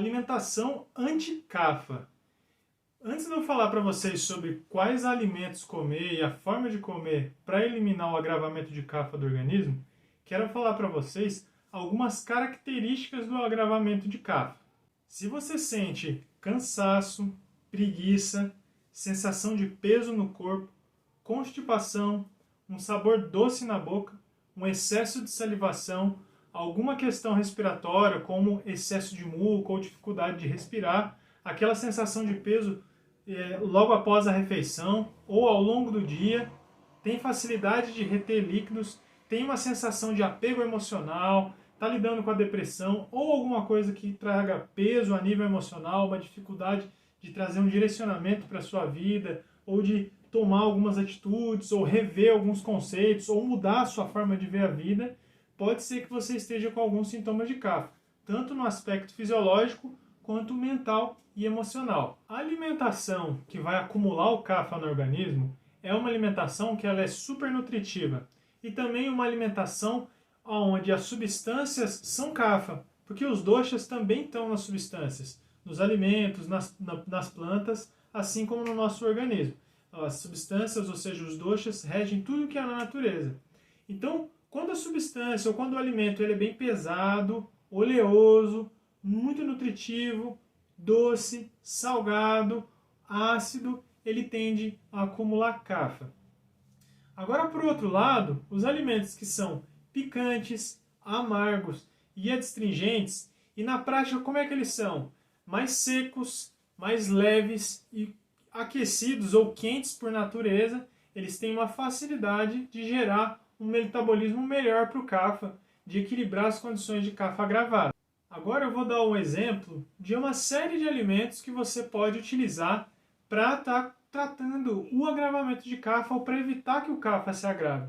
alimentação anti-CAFA. Antes de eu falar para vocês sobre quais alimentos comer e a forma de comer para eliminar o agravamento de CAFA do organismo, quero falar para vocês algumas características do agravamento de CAFA. Se você sente cansaço, preguiça, sensação de peso no corpo, constipação, um sabor doce na boca, um excesso de salivação, alguma questão respiratória, como excesso de muco ou dificuldade de respirar, aquela sensação de peso logo após a refeição ou ao longo do dia, tem facilidade de reter líquidos, tem uma sensação de apego emocional, está lidando com a depressão ou alguma coisa que traga peso a nível emocional, uma dificuldade de trazer um direcionamento para a sua vida, ou de tomar algumas atitudes, ou rever alguns conceitos, ou mudar a sua forma de ver a vida, pode ser que você esteja com alguns sintomas de CAFA, tanto no aspecto fisiológico quanto mental e emocional. A alimentação que vai acumular o CAFA no organismo é uma alimentação que ela é super nutritiva e também uma alimentação onde as substâncias são CAFA, porque os doshas também estão nas substâncias, nos alimentos, nas plantas, assim como no nosso organismo. As substâncias, ou seja, os doshas, regem tudo que há na natureza. Então, quando a substância ou quando o alimento ele é bem pesado, oleoso, muito nutritivo, doce, salgado, ácido, ele tende a acumular CAFA. Agora, por outro lado, os alimentos que são picantes, amargos e adstringentes, e na prática como é que eles são? Mais secos, mais leves e aquecidos ou quentes por natureza, eles têm uma facilidade de gerar um metabolismo melhor para o CAFA, de equilibrar as condições de CAFA agravada. Agora eu vou dar um exemplo de uma série de alimentos que você pode utilizar para estar tratando o agravamento de CAFA ou para evitar que o CAFA se agrave.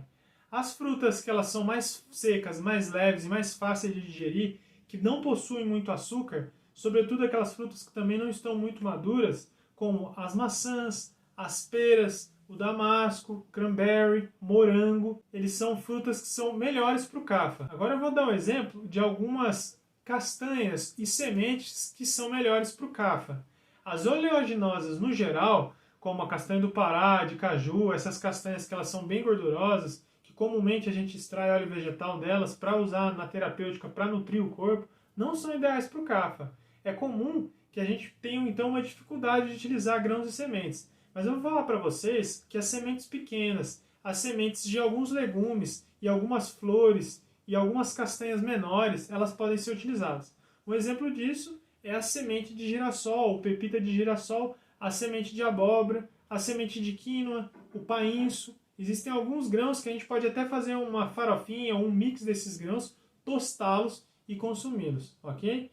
As frutas que elas são mais secas, mais leves e mais fáceis de digerir, que não possuem muito açúcar, sobretudo aquelas frutas que também não estão muito maduras, como as maçãs, as peras, o damasco, cranberry, morango, eles são frutas que são melhores para o CAFA. Agora eu vou dar um exemplo de algumas castanhas e sementes que são melhores para o CAFA. As oleaginosas no geral, como a castanha do Pará, de caju, essas castanhas que elas são bem gordurosas, que comumente a gente extrai óleo vegetal delas para usar na terapêutica para nutrir o corpo, não são ideais para o CAFA. É comum que a gente tenha então uma dificuldade de utilizar grãos e sementes. Mas eu vou falar para vocês que as sementes pequenas, as sementes de alguns legumes e algumas flores e algumas castanhas menores, elas podem ser utilizadas. Um exemplo disso é a semente de girassol, o pepita de girassol, a semente de abóbora, a semente de quinoa, o painço. Existem alguns grãos que a gente pode até fazer uma farofinha ou um mix desses grãos, tostá-los e consumi-los, ok?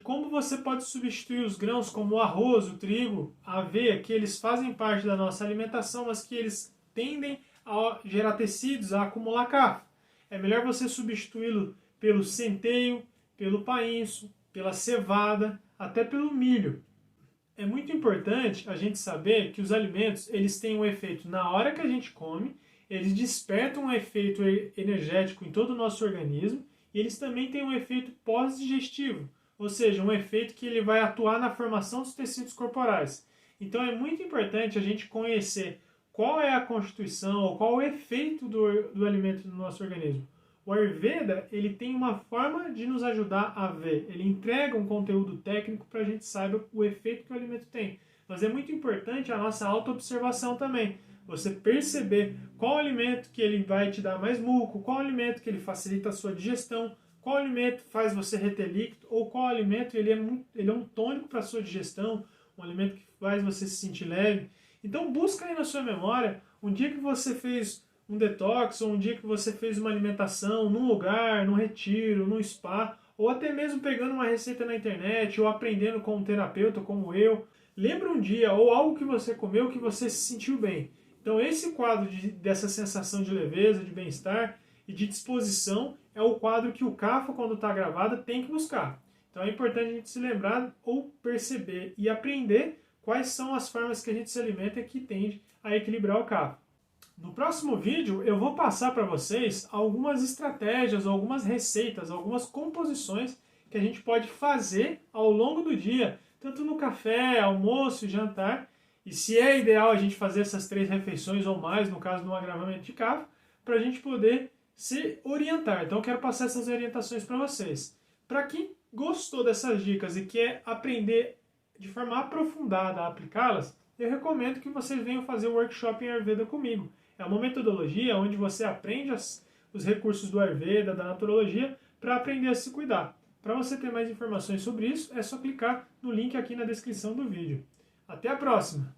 Como você pode substituir os grãos como o arroz, o trigo, a aveia, que eles fazem parte da nossa alimentação, mas que eles tendem a gerar tecidos, a acumular CAFA. É melhor você substituí-lo pelo centeio, pelo painço, pela cevada, até pelo milho. É muito importante a gente saber que os alimentos eles têm um efeito na hora que a gente come, eles despertam um efeito energético em todo o nosso organismo e eles também têm um efeito pós-digestivo, ou seja, um efeito que ele vai atuar na formação dos tecidos corporais. Então é muito importante a gente conhecer qual é a constituição ou qual é o efeito do alimento no nosso organismo. O Ayurveda ele tem uma forma de nos ajudar a ver. Ele entrega um conteúdo técnico para a gente saiba o efeito que o alimento tem. Mas é muito importante a nossa autoobservação também. Você perceber qual alimento que ele vai te dar mais muco, qual alimento que ele facilita a sua digestão, qual alimento faz você reter líquido, ou qual alimento ele é um tônico para a sua digestão, um alimento que faz você se sentir leve. Então busca aí na sua memória um dia que você fez um detox, ou um dia que você fez uma alimentação num lugar, num retiro, num spa, ou até mesmo pegando uma receita na internet, ou aprendendo com um terapeuta como eu. Lembra um dia, ou algo que você comeu que você se sentiu bem. Então esse quadro dessa sensação de leveza, de bem-estar e de disposição é o quadro que o CAFA, quando está gravado, tem que buscar. Então é importante a gente se lembrar ou perceber e aprender quais são as formas que a gente se alimenta que tende a equilibrar o CAFA. No próximo vídeo eu vou passar para vocês algumas estratégias, algumas receitas, algumas composições que que a gente pode fazer ao longo do dia, tanto no café, almoço e jantar. E se é ideal a gente fazer essas 3 refeições ou mais, no caso de um agravamento de cafo, para a gente poder se orientar. Então eu quero passar essas orientações para vocês. Para quem gostou dessas dicas e quer aprender de forma aprofundada a aplicá-las, eu recomendo que vocês venham fazer o workshop em Ayurveda comigo. É uma metodologia onde você aprende os recursos do Ayurveda, da naturologia, para aprender a se cuidar. Para você ter mais informações sobre isso, é só clicar no link aqui na descrição do vídeo. Até a próxima!